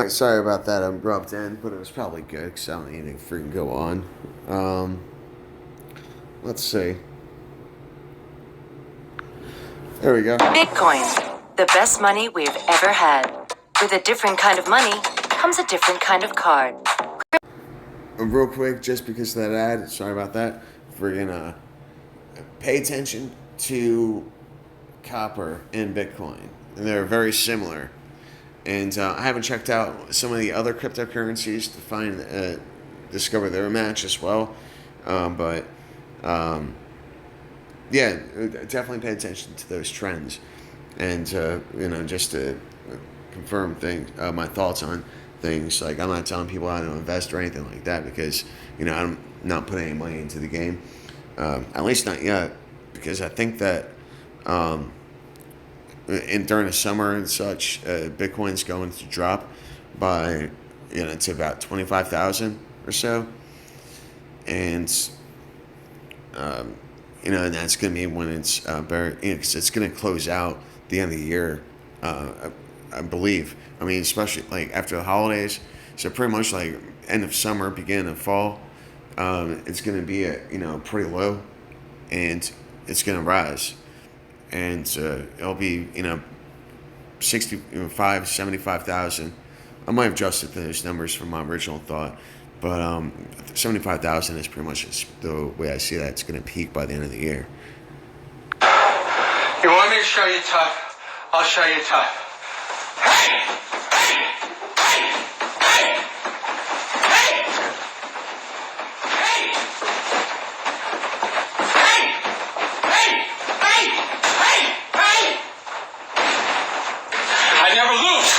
Sorry about that. I'm rubbed in, but it was probably good because I don't need to freaking go on. Um, let's see. There we go. Bitcoin, the best money we've ever had. With a different kind of money comes a different kind of card. Real quick, just because of that ad, sorry about that. Friggin' pay attention to copper and Bitcoin. And they're very similar. And I haven't checked out some of the other cryptocurrencies to discover their match as well. But yeah, definitely pay attention to those trends, and just to confirm my thoughts on things. Like, I'm not telling people how to invest or anything like that because I'm not putting any money into the game, at least not yet, because I think that during the summer and such, Bitcoin's going to drop by to about 25,000 or so, and and that's going to be when it's because it's going to close out the end of the year, I believe. I mean, especially like after the holidays, so pretty much like end of summer, beginning of fall, it's going to be at pretty low, and it's going to rise, and it'll be 65, 75,000. I might have adjusted those numbers from my original thought, but 75,000 is pretty much the way I see that it's going to peak by the end of the year. You want me to show you tough? I'll show you tough. I never lose.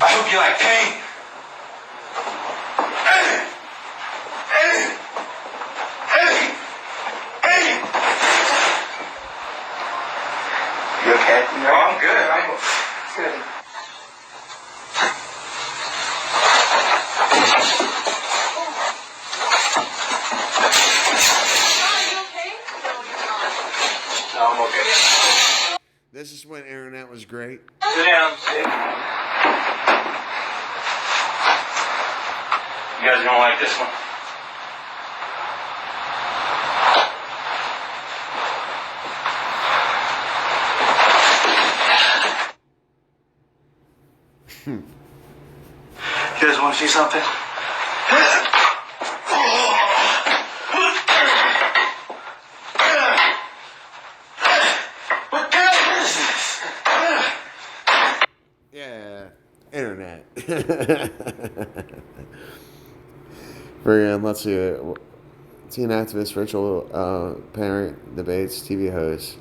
I hope you like pain. You okay? No, I'm good. I'm good. No, I'm okay. This is when internet was great. Sit down. You guys don't like this one? You guys want to see something? Yeah, internet. Let's see. Teen activist, virtual parent, debates, TV host.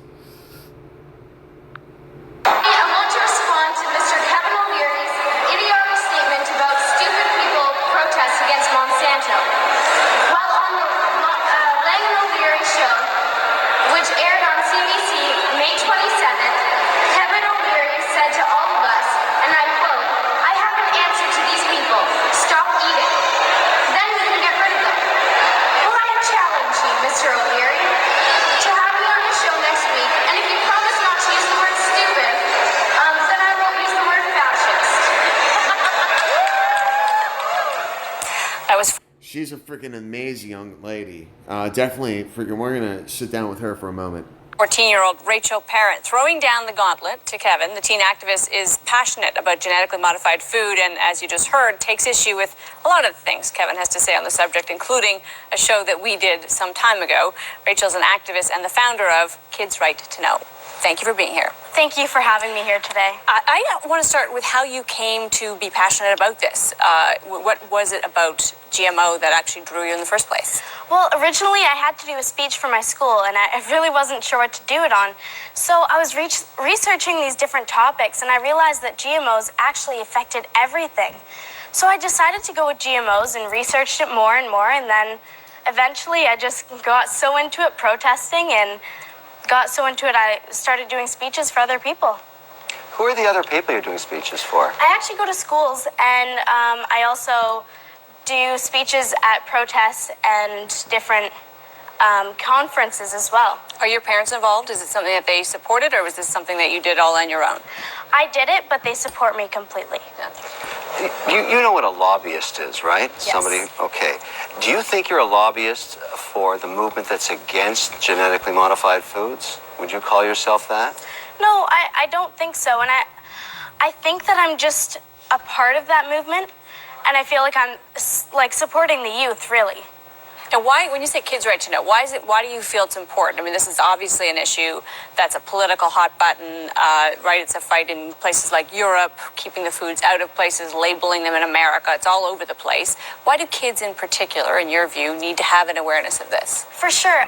I want to respond to Mr. Kevin O'Leary's idiotic statement about stupid people protest against Monsanto. While on the Lang and O'Leary show, which aired on CBC May 27th, Kevin O'Leary said to all of us, and I quote, "I have an answer to these people. Stop eating. Then we can get rid of them." Well, I challenge you, Mr. O'Leary, to have me on the show next week, and if you promise not to use the word stupid, then I won't use the word fascist. That was She's a freaking amazing young lady. Definitely freaking. We're gonna sit down with her for a moment. 14-year-old Rachel Parent throwing down the gauntlet to Kevin. The teen activist is passionate about genetically modified food and, as you just heard, takes issue with a lot of things Kevin has to say on the subject, including a show that we did some time ago. Rachel's an activist and the founder of Kids Right to Know. Thank you for being here. Thank you for having me here today. I want to start with how you came to be passionate about this. What was it about GMO that actually drew you in the first place? Well, originally I had to do a speech for my school, and I really wasn't sure what to do it on. So I was researching these different topics, and I realized that GMOs actually affected everything. So I decided to go with GMOs and researched it more and more, and then eventually I just got so into it protesting and got so into it I started doing speeches for other people. Who are the other people you're doing speeches for? I actually go to schools, and I also do speeches at protests and different conferences as well. Are your parents involved? Is it something that they supported, or was this something that you did all on your own? I did it, but they support me completely. You know what a lobbyist is, right? Yes. Okay. Do you think you're a lobbyist for the movement that's against genetically modified foods? Would you call yourself that? No, I don't think so. And I think that I'm just a part of that movement. And I feel like I'm like supporting the youth, really. And why, when you say kids' right to know, why do you feel it's important? I mean, this is obviously an issue that's a political hot button, right? It's a fight in places like Europe, keeping the foods out of places, labeling them in America. It's all over the place. Why do kids in particular, in your view, need to have an awareness of this? For sure.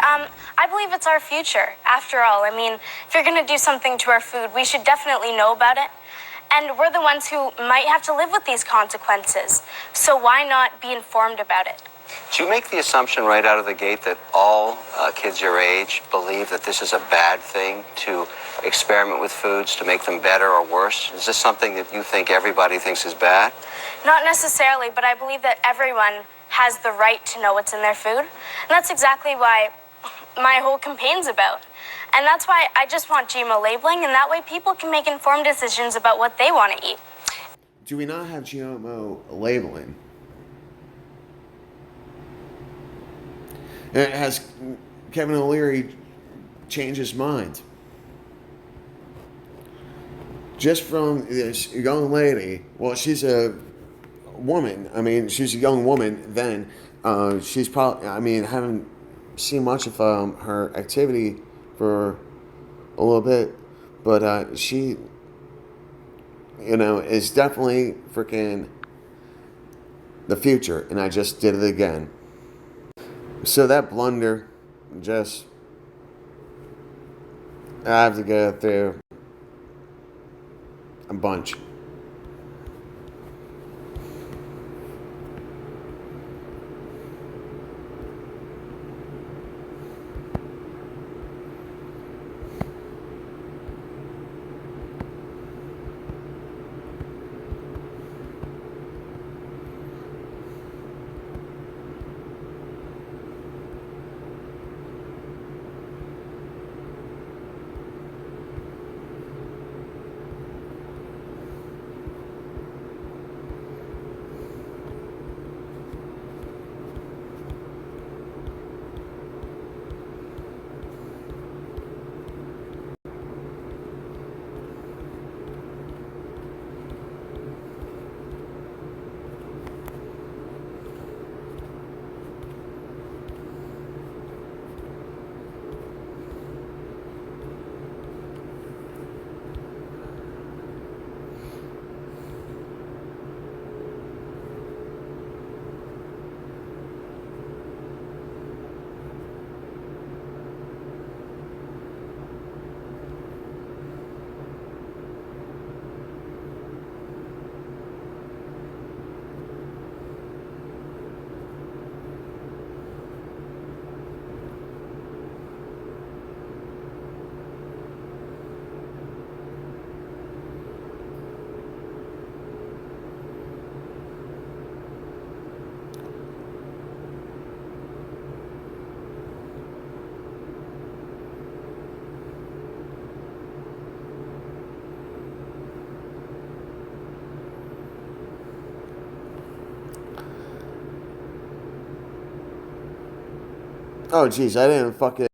I believe it's our future, after all. I mean, if you're going to do something to our food, we should definitely know about it. And we're the ones who might have to live with these consequences. So why not be informed about it? Do you make the assumption right out of the gate that all kids your age believe that this is a bad thing to experiment with foods to make them better or worse? Is this something that you think everybody thinks is bad? Not necessarily, but I believe that everyone has the right to know what's in their food. And that's exactly why my whole campaign's about. And that's why I just want GMO labeling, and that way people can make informed decisions about what they want to eat. Do we not have GMO labeling? And has Kevin O'Leary changed his mind? Just from this young lady, well, she's a woman. I mean, she's a young woman then. She's probably, I mean, haven't seen much of her activity for a little bit, but she, you know, is definitely freaking the future, and I just did it again. So that blunder, just, I have to go through a bunch. Oh, geez, I didn't fucking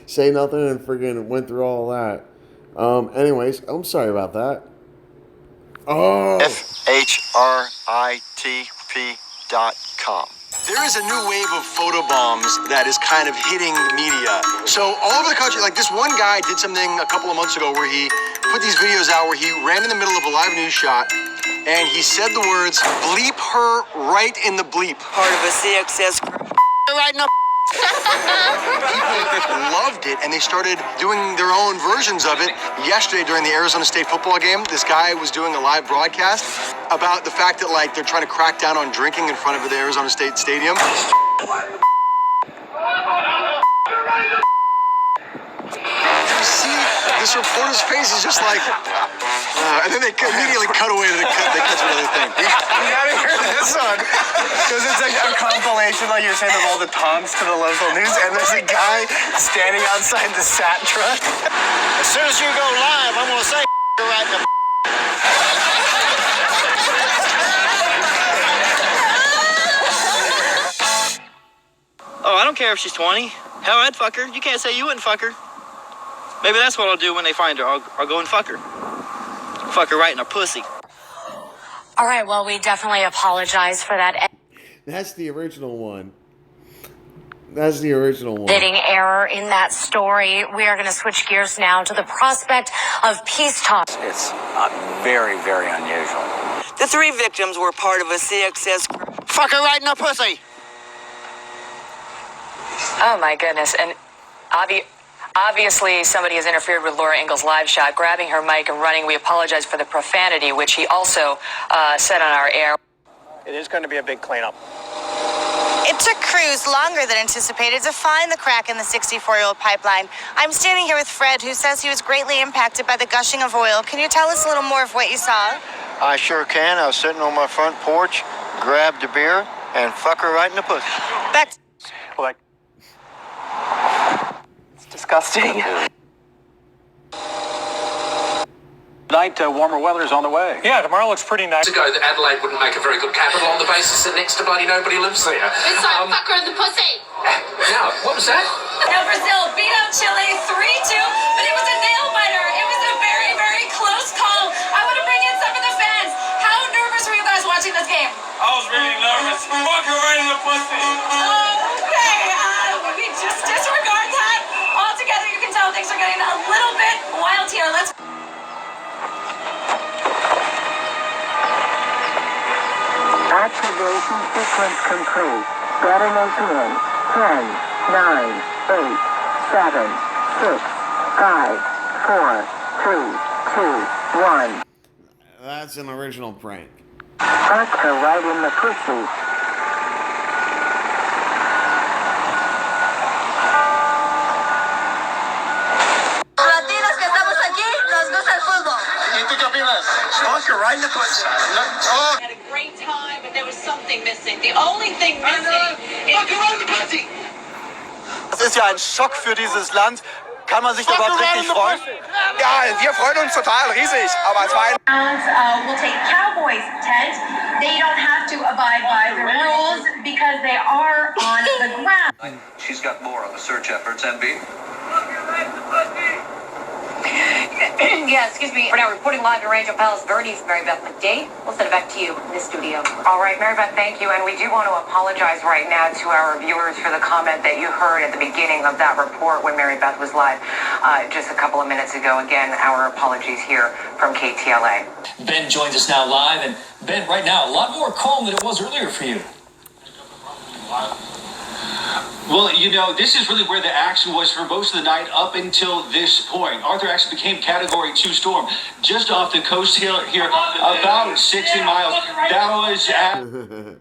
say nothing and friggin' went through all that. Anyways, I'm sorry about that. Oh! FHRITP.com. There is a new wave of photobombs that is kind of hitting the media. So all over the country, like this one guy did something a couple of months ago where he put these videos out where he ran in the middle of a live news shot and he said the words, bleep her right in the bleep. Part of a CXS right now. People loved it and they started doing their own versions of it. Yesterday during the Arizona State football game, this guy was doing a live broadcast about the fact that like they're trying to crack down on drinking in front of the Arizona State stadium. You see the this reporter's face is just like, and then they immediately cut away to they cut to another thing. You gotta hear this one. Because it's like a compilation, like you're saying, of all the taunts to the local news, and there's a guy standing outside the SAT truck. As soon as you go live, I'm gonna say right in the. Oh, I don't care if she's 20. Hell, I'd fuck her. You can't say you wouldn't fuck her. Maybe that's what I'll do when they find her. I'll go and fuck her. Fuck her right in her pussy. All right, well, we definitely apologize for that That's the original one. That's the original one. editing error in that story. We are going to switch gears now to the prospect of peace talks. It's very, very unusual. The 3 victims were part of a CXS group. Fuck her right in the pussy. Oh, my goodness. And obviously, somebody has interfered with Laura Ingalls' live shot, grabbing her mic and running. We apologize for the profanity, which he also said on our air. It is going to be a big cleanup. It took crews longer than anticipated to find the crack in the 64-year-old pipeline. I'm standing here with Fred, who says he was greatly impacted by the gushing of oil. Can you tell us a little more of what you saw? I sure can. I was sitting on my front porch, grabbed a beer, and fuck her right in the pussy. Back to Well, like, it's disgusting. Tonight, warmer weather is on the way. Yeah, tomorrow looks pretty nice. Ago that Adelaide wouldn't make a very good capital on the basis that next to bloody nobody lives there. It's like fuck her in the pussy. Now, what was that? Now Brazil beat up Chile 3-2, but it was a nail biter. It was a very, very close call. I want to bring in some of the fans. How nervous were you guys watching this game? I was really nervous. Fuck her right in the pussy. Okay, we just disregard that altogether. You can tell things are getting a little bit wild here. Let's. activation sequence complete. Detonation in 10, 9, 8, 7, 6, 5, 4, 3, 2, 1. That's an original prank. Fuck her right in the pussy. Latinos que estamos aquí, nos gusta el fútbol. ¿Y tú qué opinas? Fuck her right in the pussy. Oh. Had a great time, but there was something missing. The only thing missing is. Fuck her right in the pussy. Das ist ja ein Schock für dieses Land. Kann man sich da überhaupt richtig freuen? Ja, wir freuen uns total riesig, aber es war ein... We'll take Cowboys tent. They don't have to abide by the rules because they are on the ground. She's got more on the search efforts, MB. Yeah, excuse me. We're now reporting live to Rancho Palos Verdes, Mary Beth McDade. We'll send it back to you in the studio. All right, Mary Beth, thank you. And we do want to apologize right now to our viewers for the comment that you heard at the beginning of that report when Mary Beth was live just a couple of minutes ago. Again, our apologies here from KTLA. Ben joins us now live. And Ben, right now, a lot more calm than it was earlier for you. Well, you know, this is really where the action was for most of the night up until this point. Arthur actually became Category 2 storm just off the coast here about 60 miles. That was at...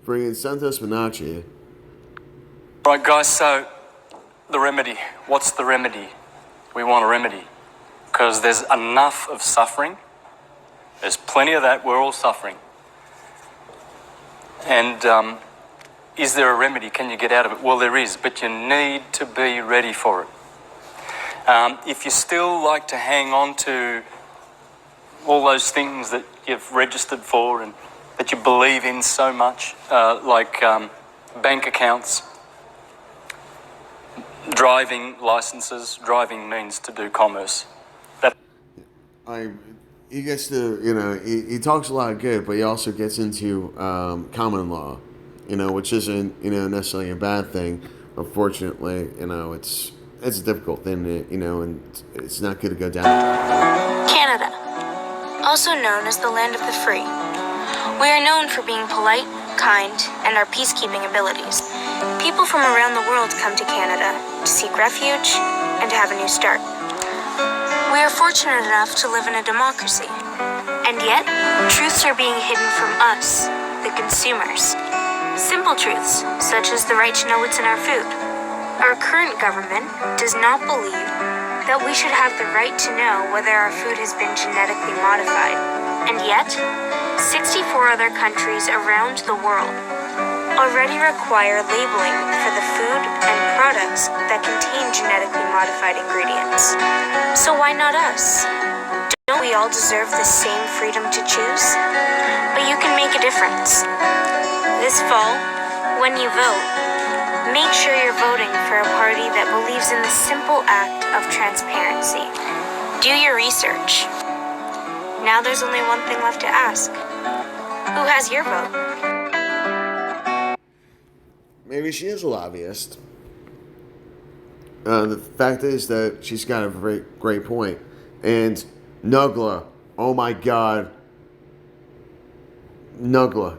Bringing Santos Minacci. Right, guys, so the remedy. What's the remedy? We want a remedy. Because there's enough of suffering. There's plenty of that. We're all suffering. And, is there a remedy? Can you get out of it? Well, there is, but you need to be ready for it. If you still like to hang on to all those things that you've registered for and that you believe in so much, like bank accounts, driving licenses, driving means to do commerce. He gets to, you know, he talks a lot of good, but he also gets into common law. You know, which isn't, you know, necessarily a bad thing. Unfortunately, you know, it's a difficult thing, you know, and it's not good to go down. Canada, also known as the land of the free. We are known for being polite, kind, and our peacekeeping abilities. People from around the world come to Canada to seek refuge and to have a new start. We are fortunate enough to live in a democracy. And yet, truths are being hidden from us, the consumers. Simple truths, such as the right to know what's in our food. Our current government does not believe that we should have the right to know whether our food has been genetically modified. And yet, 64 other countries around the world already require labeling for the food and products that contain genetically modified ingredients. So why not us? Don't we all deserve the same freedom to choose? But you can make a difference. This fall, when you vote, make sure you're voting for a party that believes in the simple act of transparency. Do your research. Now there's only one thing left to ask. Who has your vote? Maybe she is a lobbyist. The fact is that she's got a very great point. And Nugla, oh my God. Nugla.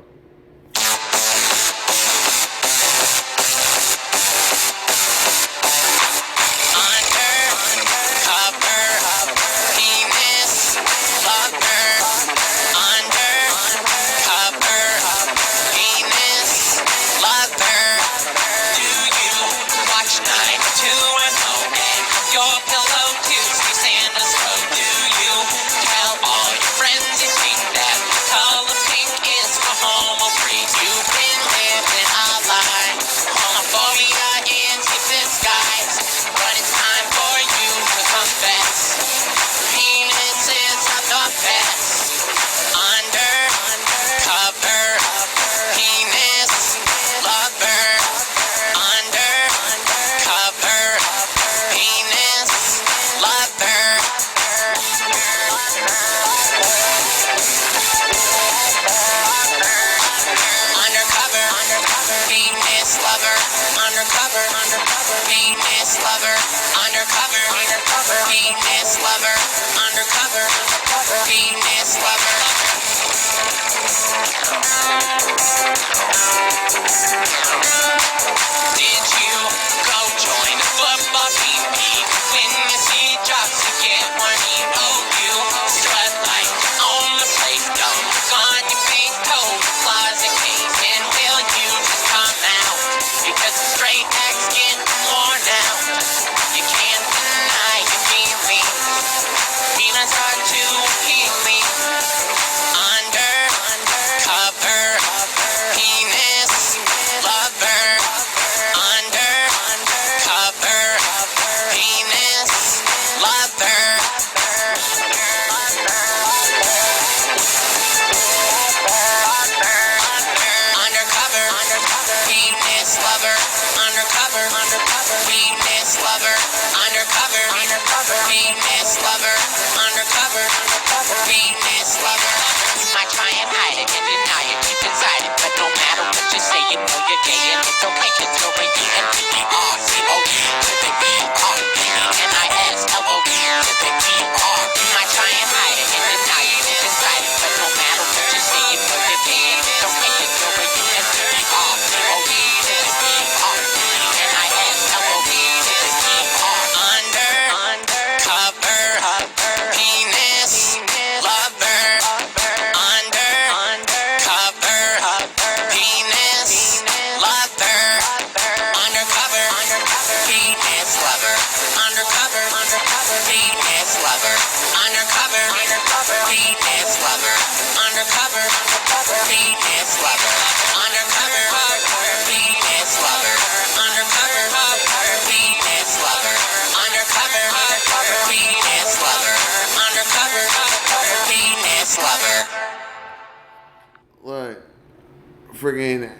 Friggin',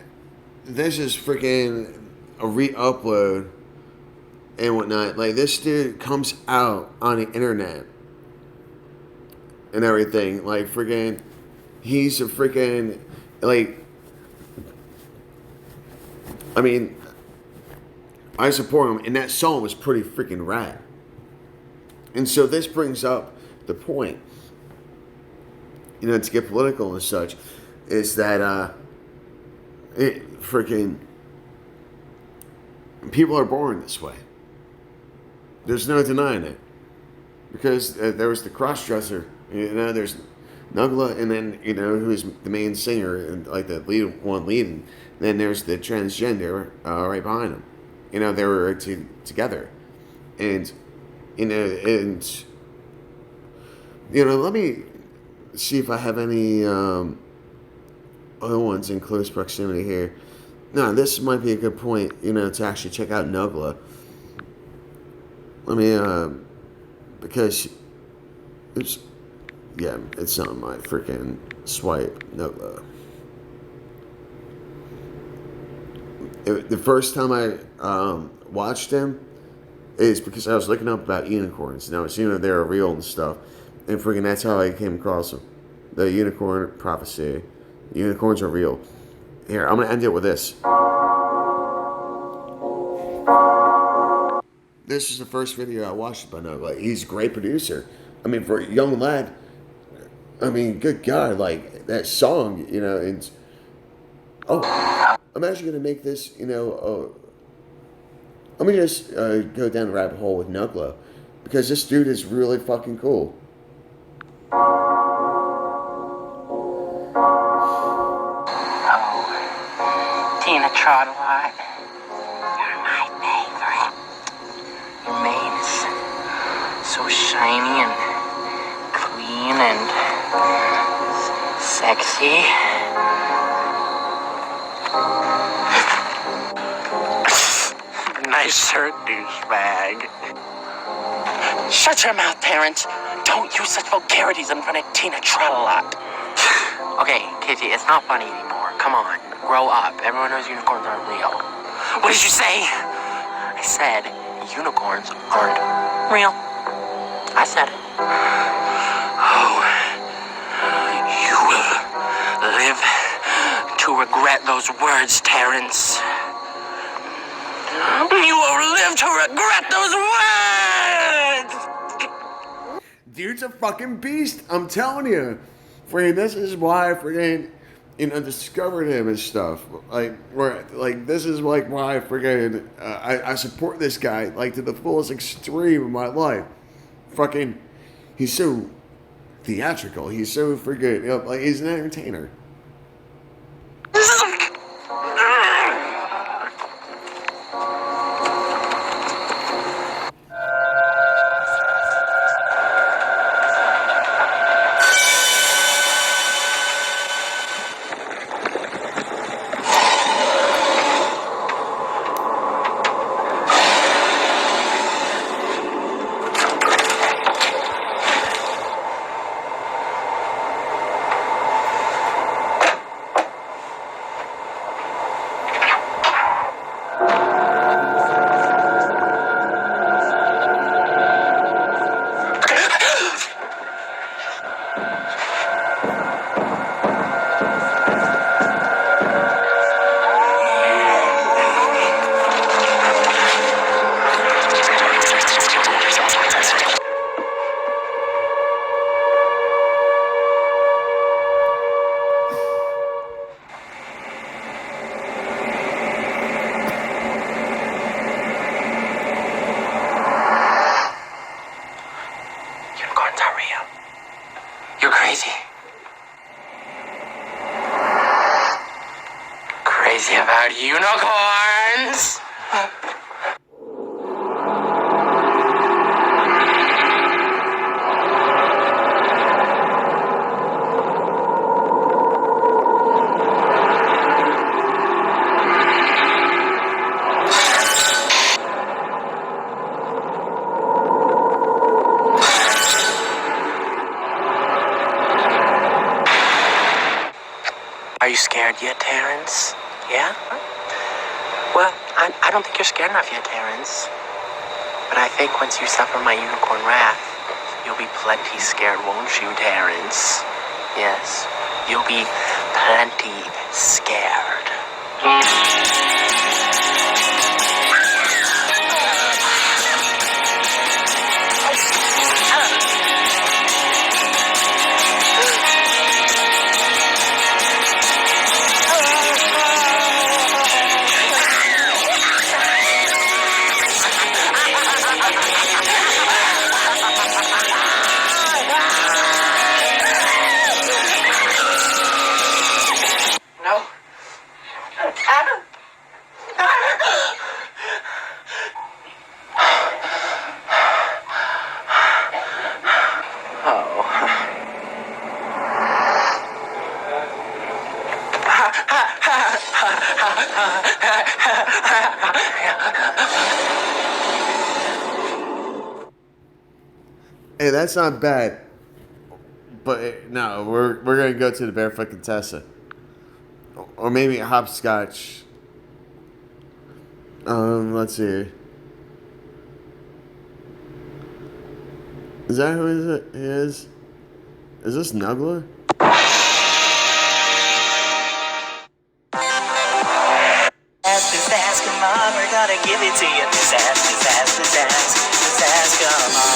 this is friggin' a re-upload and whatnot. Like, this dude comes out on the internet and everything. Like, friggin', he's a friggin', like, I mean, I support him, and that song was pretty freaking rad. And so this brings up the point, you know, to get political and such, is that, it freaking, people are born this way. There's no denying it. Because there was the cross-dresser, you know, there's Nugla, and then, you know, who's the main singer, and like the lead, and then there's the transgender right behind him. You know, they were together. And You know, and you know, let me see if I have any other ones in close proximity here. No, this might be a good point, you know, to actually check out Nugla. Let me, because, oops, yeah, it's on my freaking swipe, Nugla. The first time I watched him is because I was looking up about unicorns, and I was seeing that they were real and stuff, and freaking that's how I came across them. The unicorn prophecy. Unicorns are real. Here, I'm gonna end it with this. This is the first video I watched by Nugla. He's a great producer. I mean, for a young lad, I mean, good God, like, that song, you know, and... Oh, I'm actually gonna make this, you know, let me just go down the rabbit hole with Nugla, because this dude is really fucking cool. Tina Trottelot, you're my favorite. Your mane is so shiny and clean and sexy. Nice shirt, douchebag. Shut your mouth, Terrence. Don't use such vulgarities in front of Tina Trottelot. Okay, Kitty, it's not funny anymore. Come on, grow up. Everyone knows unicorns aren't real. What did you say? I said unicorns aren't real. I said it. Oh, you will live to regret those words, Terrence. You will live to regret those words! Dude's a fucking beast, I'm telling you. Friggin', this is why I friggin', you know, discovered him and stuff. Like, this is like why I friggin', I support this guy, like, to the fullest extreme of my life. Fucking, he's so theatrical. He's so friggin', you know, like, he's an entertainer. Crazy about unicorns? Are you scared yet, Terrence? Yeah? Well, I don't think you're scared enough yet, Terrence. But I think once you suffer my unicorn wrath, you'll be plenty scared, won't you, Terrence? Yes, you'll be plenty scared. Hey, that's not bad. But no, we're gonna go to the Barefoot Contessa, or maybe hopscotch. Let's see. Is that who it is? Is this Nugler? Pizzazz, come on, we're gonna give it to you. Pizzazz, pizzazz, pizzazz, pizzazz, come on.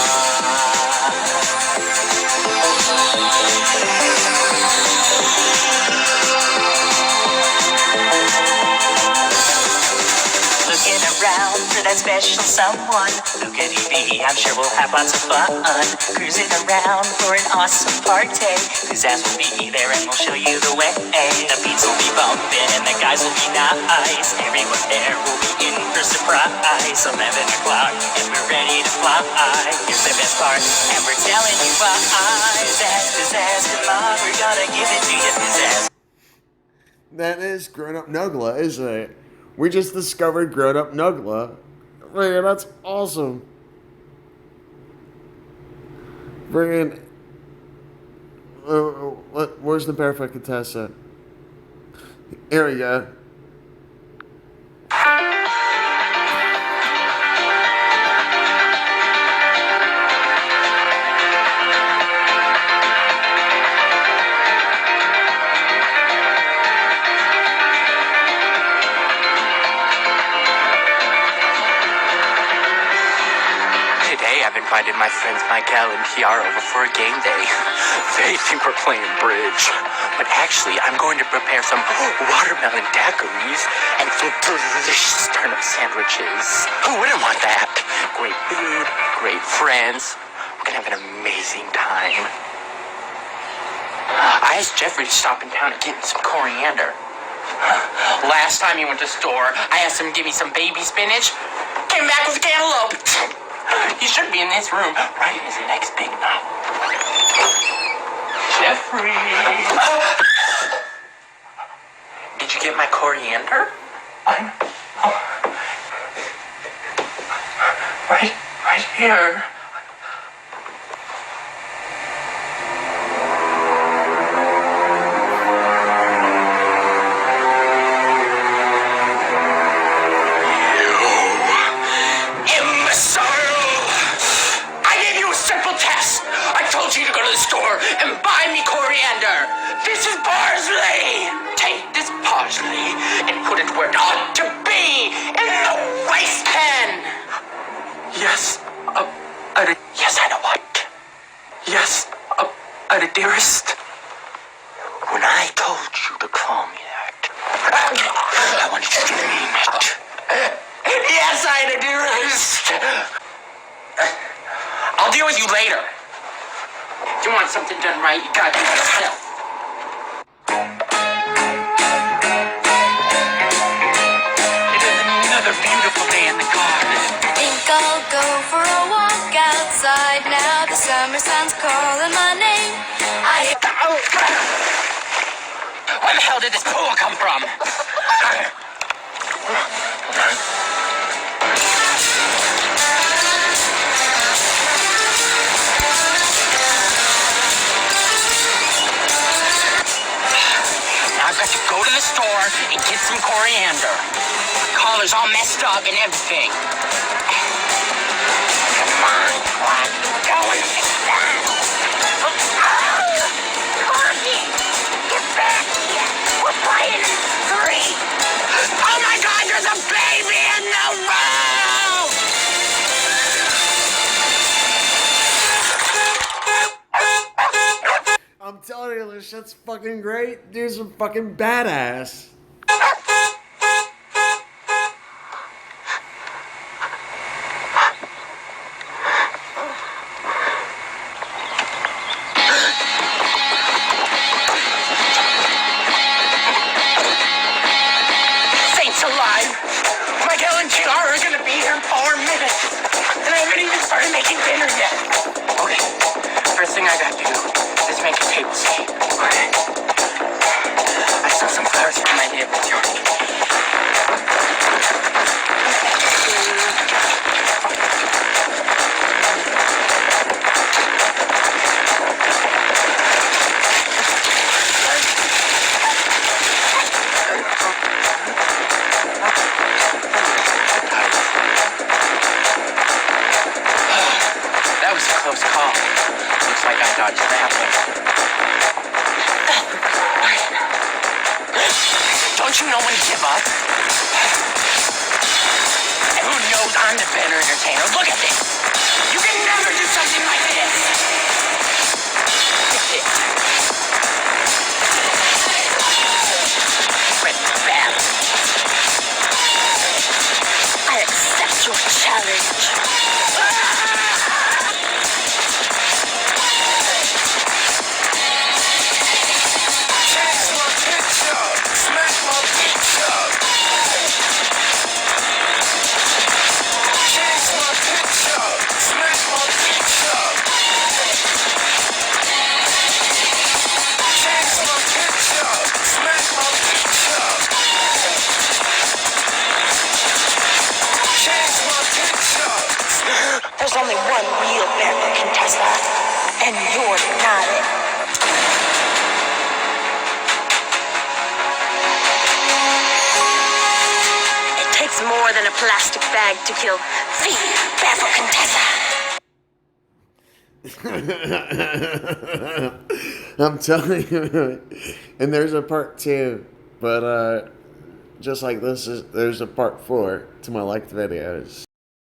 Looking around for that special someone. Who could he be? I'm sure we'll have lots of fun. Cruising around for an awesome party. Pizzazz will be there and we'll show you the way. The beats will be bumping and the guys will be nice. Everyone there will be in for surprise. 11 o'clock and we're ready to fly. Here's the best part and we're telling you why. Pizzazz, pizzazz, come on, we're gonna give it to you. Pizzazz. That is Grown Up Nugla, isn't it? We just discovered Grown Up Nugla. Man, that's awesome. Bring in. Where's the Barefoot Contessa? Here we go. Invited my friends Michael and Kiara over for a game day. They think we're playing bridge, but actually I'm going to prepare some watermelon daiquiris and some delicious turnip sandwiches. Who wouldn't want that? Great food, great friends. We're gonna have an amazing time. I asked Jeffrey to stop in town and get me some coriander. Last time he went to the store, I asked him to give me some baby spinach. Came back with cantaloupe. He should be in this room, writing his next big novel. Jeffrey! Did you get my coriander? Right here. You to go to the store and buy me coriander. This is parsley. Take this parsley and put it where it ought to be, in the wastepan. Yes, yes, I know what. Yes, dearest. When I told you to call me that, I wanted you to mean it. Yes, Ida, dearest. I'll deal with you later. If you want something done right, you gotta do it yourself. It is another beautiful day in the garden. Think I'll go for a walk outside now. The summer sun's calling my name. Where the hell did this pool come from? I've got to go to the store and get some coriander. My collar's all messed up and everything. Come on, what? Go and fix that. Corky, get back here. We're playing 3. Oh my God, there's a baby in the room! I'm telling you, this shit's fucking great. Dude's a fucking badass. Saints alive! Michael and Kiara are gonna be here in 4 minutes. And I haven't even started making dinner yet. Okay, first thing I gotta do is make a table scene. I saw some flowers for my neighbor. Don't you know when to give up? And who knows I'm the better entertainer? Look at this. You can never do something like this. Red Bab. I accept your challenge. There's only one real barefoot contestant, and you're not it. It takes more than a plastic bag to kill the barefoot contestant. I'm telling you, and there's a part 2, but just like this, there's a part 4 to my liked videos.